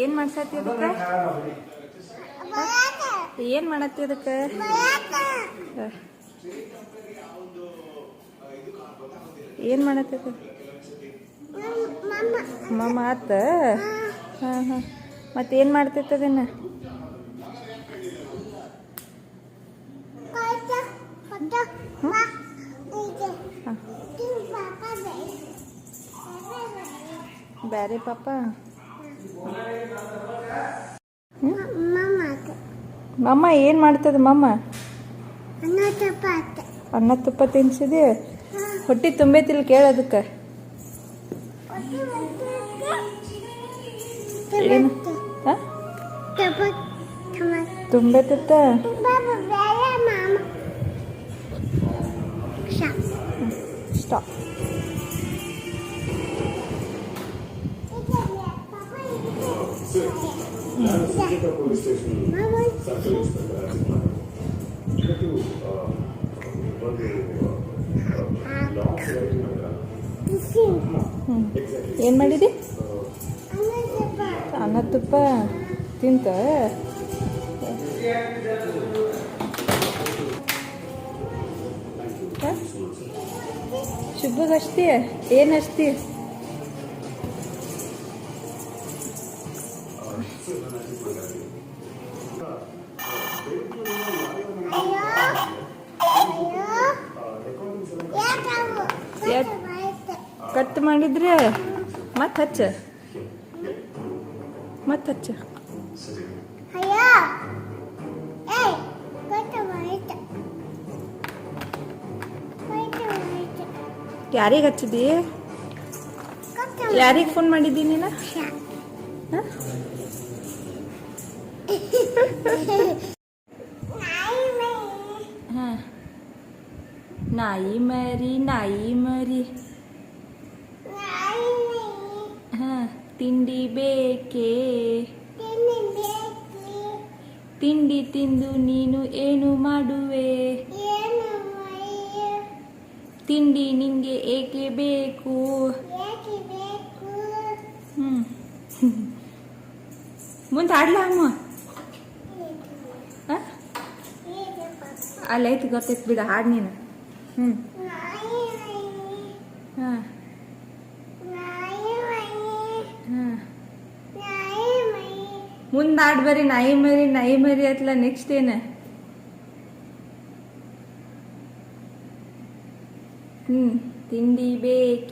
ಏನ್ ಮಾಡ್ಸತಿ ಅದಕ್ಕೆ? ಏನ್ ಮಾಡತ್ತಿ ಅದಕ್ಕೆ? ಏನ್ ಮಾಡತ್ತಿ? ಮಮ್ಮ ಆತ. ಹಾ ಹಾ, ಮತ್ತೇನ್ ಮಾಡ್ತೈತೆ ಅದನ್ನ? ಬ್ಯಾರೆ ಪಾಪ. ಮಮ್ಮ ಏನ್ ಮಾಡ್ತದ? ಮಮ್ಮ ಅನ್ನ ತುಪ್ಪ ತಿನ್ಸಿದೆ. ಹೊಟ್ಟಿ ತುಂಬೈತಿಲ್ ಕೇಳೋದಕ್ಕೆ. ಏನು ತುಂಬೈತಿತ್ತ? ಸ್ಟಾಪ್. ಏನ್ ಮಾಡಿದಿ? ಅನ್ನ ತುಪ್ಪ ತಿಂತ? ಶುಭ್ಗ ಹಚ್ತಿ? ಏನ್ ಹಚ್ತಿ? ಕಟ್ ಮಾಡಿದ್ರೆ ಮತ್ ಹಚ್ಚ. ಯಾರಿಗೆ ಹಚ್ಚಿದಿ? ಯಾರಿಗೆ ಫೋನ್ ಮಾಡಿದ್ದೀನಿ ನೀನು? ನಾಯಿ ಮರಿ. ತಿಂಡಿ ಬೇಕೇ? ತಿಂಡಿ ತಿಂದು ನೀನು ಏನು ಮಾಡುವೆ? ತಿಂಡಿ ನಿಂಗೆ ಏಕೆ ಬೇಕು? ಮುಂದೆ ಹಾಡ್ಲ ಅಮ್ಮ? ಅಲ್ಲೈತಿ ಗೊತ್ತೈತಿ ಬಿಡ, ಹಾಡು ನೀನು. ಮುಂದೆ ಹಾಡ್ ಬರೀ ನಾಯಿ ಮರಿ ಅತ್ಲ. ನೆಕ್ಸ್ಟ್ ಏನ? ತಿಂಡಿ ಬೇಕೆ?